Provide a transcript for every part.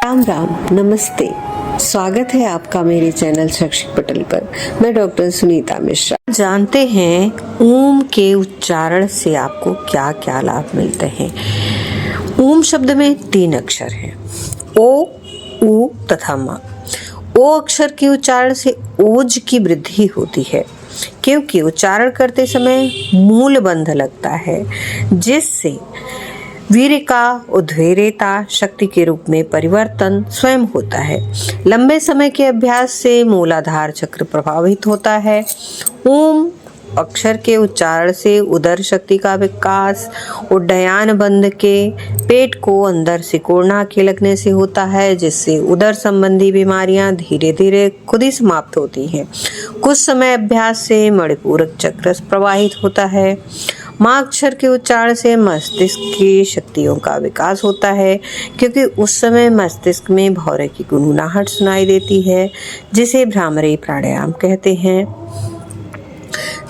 राम राम, नमस्ते। स्वागत है आपका मेरे चैनल शैक्षिक पटल पर। मैं डॉक्टर सुनीता मिश्रा। जानते हैं ओम के उच्चारण से आपको क्या क्या लाभ मिलते हैं। ओम शब्द में 3 अक्षर हैं, ओ, उ तथा म। ओ अक्षर के उच्चारण से ओज की वृद्धि होती है, क्योंकि उच्चारण करते समय मूल बंध लगता है, जिससे वीर्य का उद्वेरेता शक्ति के रूप में परिवर्तन स्वयं होता है। लंबे समय के अभ्यास से मूलाधार चक्र प्रभावित होता है। ओम अक्षर के उच्चारण से उदर शक्ति का विकास उड्डयन बंध के पेट को अंदर सिकोड़ना के लगने से होता है, जिससे उदर संबंधी बीमारियां धीरे धीरे खुद ही समाप्त होती हैं। कुछ समय अभ्यास से मणिपूरक चक्र प्रवाहित होता है। माँ अक्षर के उच्चारण से मस्तिष्क की शक्तियों का विकास होता है, क्योंकि उस समय मस्तिष्क में भौरे की गुनगुनाहट सुनाई देती है, जिसे भ्रामरी प्राणायाम कहते हैं,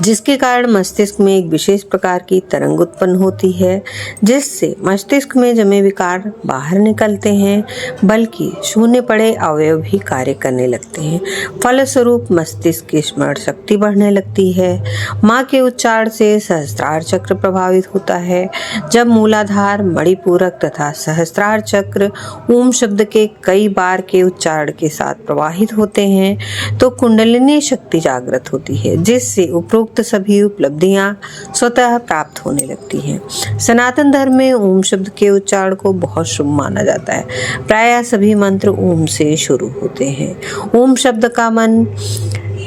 जिसके कारण मस्तिष्क में एक विशेष प्रकार की तरंग उत्पन्न होती है, जिससे मस्तिष्क में जमे विकार बाहर निकलते हैं, बल्कि शून्य पड़े अवयव भी कार्य करने लगते हैं। फलस्वरूप मस्तिष्क की स्मरण शक्ति बढ़ने लगती है। माँ के उच्चारण से सहस्त्रार चक्र प्रभावित होता है। जब मूलाधार, मणिपूरक तथा सहस्त्रार चक्र ओम शब्द के कई बार के उच्चारण के साथ प्रवाहित होते हैं, तो कुंडलिनी शक्ति जागृत होती है, जिससे उपरोक्त सभी उपलब्धियां स्वतः प्राप्त होने लगती हैं। सनातन धर्म में ओम शब्द के उच्चारण को बहुत शुभ माना जाता है। प्रायः सभी मंत्र ओम से शुरू होते हैं। ओम शब्द का मन,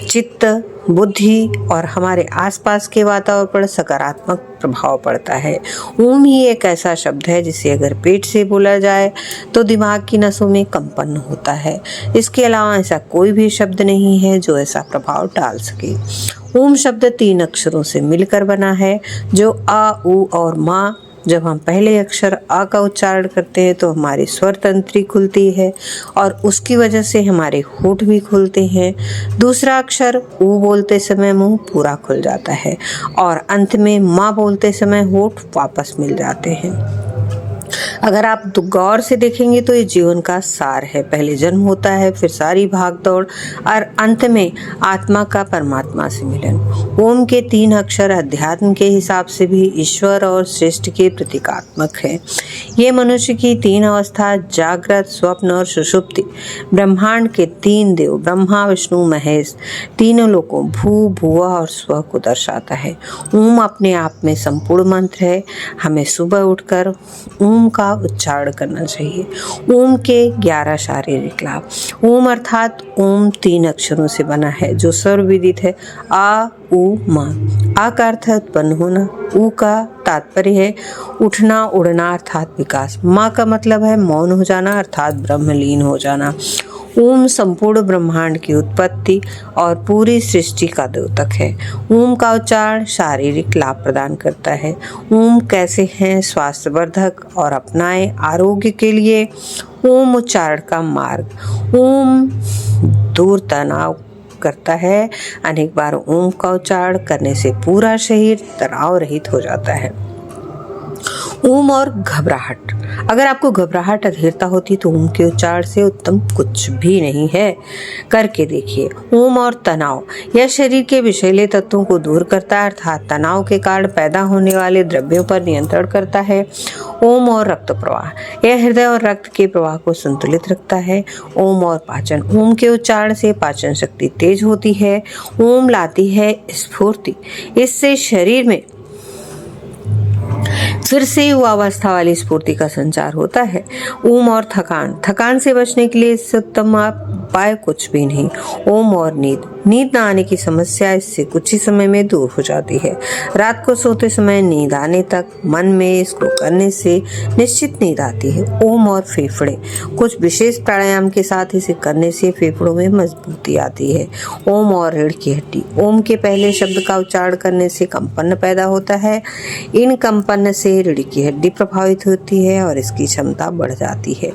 चित्त, बुद्धि और हमारे आसपास के वातावरण पर सकारात्मक प्रभाव पड़ता है। ओम ही एक ऐसा शब्द है जिसे अगर पेट से बोला जाए तो दिमाग की नसों में कंपन होता है। इसके अलावा ऐसा कोई भी शब्द नहीं है जो ऐसा प्रभाव डाल सके। ओम शब्द 3 अक्षरों से मिलकर बना है, जो आ, उ और मा। जब हम पहले अक्षर आ का उच्चारण करते हैं तो हमारी स्वर तंत्री खुलती है और उसकी वजह से हमारे होठ भी खुलते हैं। दूसरा अक्षर उ बोलते समय मुंह पूरा खुल जाता है और अंत में माँ बोलते समय होठ वापस मिल जाते हैं। अगर आप गौर से देखेंगे तो ये जीवन का सार है। पहले जन्म होता है, फिर सारी भागदौड़ और अंत में आत्मा का परमात्मा से मिलन। ओम के 3 अक्षर अध्यात्म के हिसाब से भी ईश्वर और सृष्टि के प्रतीकात्मक है। ये मनुष्य की 3 अवस्था, जागृत, स्वप्न और सुषुप्ति, ब्रह्मांड के 3 देव ब्रह्मा, विष्णु, महेश, तीनों लोगों भू, भुवा और स्व को दर्शाता है। ओम अपने आप में संपूर्ण मंत्र है। हमें सुबह उठकर ओम का उच्चारण करना चाहिए। ओम के 11 शारीरिक लाभ। ओम अर्थात ओम 3 अक्षरों से बना है, जो सर्वविदित है। आ, उ, मा। आ का अर्थ है उत्पन्न होना, उ का तात्पर्य है उठना, उड़ना अर्थात विकास। मा का मतलब है मौन हो जाना अर्थात ब्रह्मलीन हो जाना। ओम संपूर्ण ब्रह्मांड की उत्पत्ति और पूरी सृष्टि का द्योतक है। ओम का उच्चारण शारीरिक लाभ प्रदान करता है। ओम कैसे हैं? स्वास्थ्यवर्धक और अपनाएं आरोग्य के लिए ओम उच्चारण का मार्ग। ओम दूर तनाव करता है। अनेक बार ओम का उच्चारण करने से पूरा शरीर तनाव रहित हो जाता है। ओम और घबराहट। अगर आपको घबराहट, अधीरता होती तो ओम के उच्चारण से उत्तम कुछ भी नहीं है। करके देखिए। ओम और तनाव। यह शरीर के विषैले तत्वों को दूर करता है, अर्थात तनाव के कारण पैदा होने वाले द्रव्यों पर नियंत्रण करता है। ओम और रक्त प्रवाह। यह हृदय और रक्त के प्रवाह को संतुलित रखता है। ओम और पाचन। ओम के उच्चारण से पाचन शक्ति तेज होती है। ओम लाती है स्फूर्ति। इससे शरीर में फिर से युवावस्था वाली स्फूर्ति का संचार होता है। ओम और थकान से बचने के लिए इससे उत्तम उपाय कुछ भी नहीं। ओम और नींद न आने की समस्या इससे कुछ ही समय में दूर हो जाती है। रात को सोते समय नींद आने तक मन में इसको करने से निश्चित नींद आती है। ओम और फेफड़े। कुछ विशेष प्राणायाम के साथ इसे करने से फेफड़ों में मजबूती आती है। ओम और रीढ़ की हड्डी। ओम के पहले शब्द का उच्चारण करने से कंपन पैदा होता है। इन कंपन से रीढ़ की हड्डी प्रभावित होती है और इसकी क्षमता बढ़ जाती है।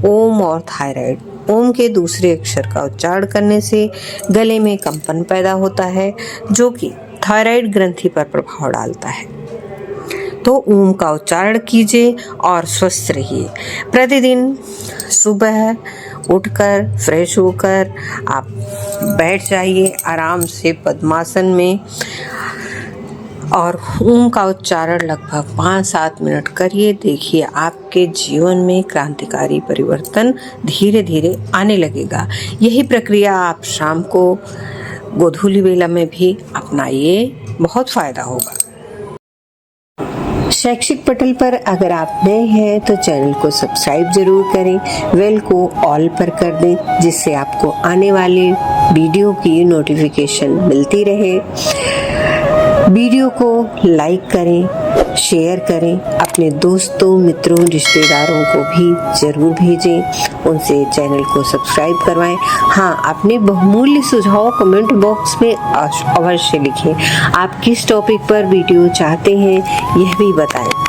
ओम और थायराइड। ओम के दूसरे अक्षर का उच्चारण करने से गले में कंपन पैदा होता है, जो कि थायराइड ग्रंथि पर प्रभाव डालता है। तो ओम का उच्चारण कीजिए और स्वस्थ रहिए। प्रतिदिन सुबह उठकर फ्रेश होकर आप बैठ जाइए आराम से पद्मासन में और ओम का उच्चारण लगभग 5-7 मिनट करिए। देखिए आपके जीवन में क्रांतिकारी परिवर्तन धीरे धीरे आने लगेगा। यही प्रक्रिया आप शाम को गोधूली वेला में भी अपनाइए, बहुत फायदा होगा। शैक्षिक पटल पर अगर आप नए हैं तो चैनल को सब्सक्राइब जरूर करें, बेल को ऑल पर कर दें जिससे आपको आने वाले वीडियो की नोटिफिकेशन मिलती रहे। वीडियो को लाइक करें, शेयर करें, अपने दोस्तों मित्रों रिश्तेदारों को भी जरूर भेजें, उनसे चैनल को सब्सक्राइब करवाएं। हाँ, अपने बहुमूल्य सुझाव कमेंट बॉक्स में अवश्य लिखें। आप किस टॉपिक पर वीडियो चाहते हैं यह भी बताएं।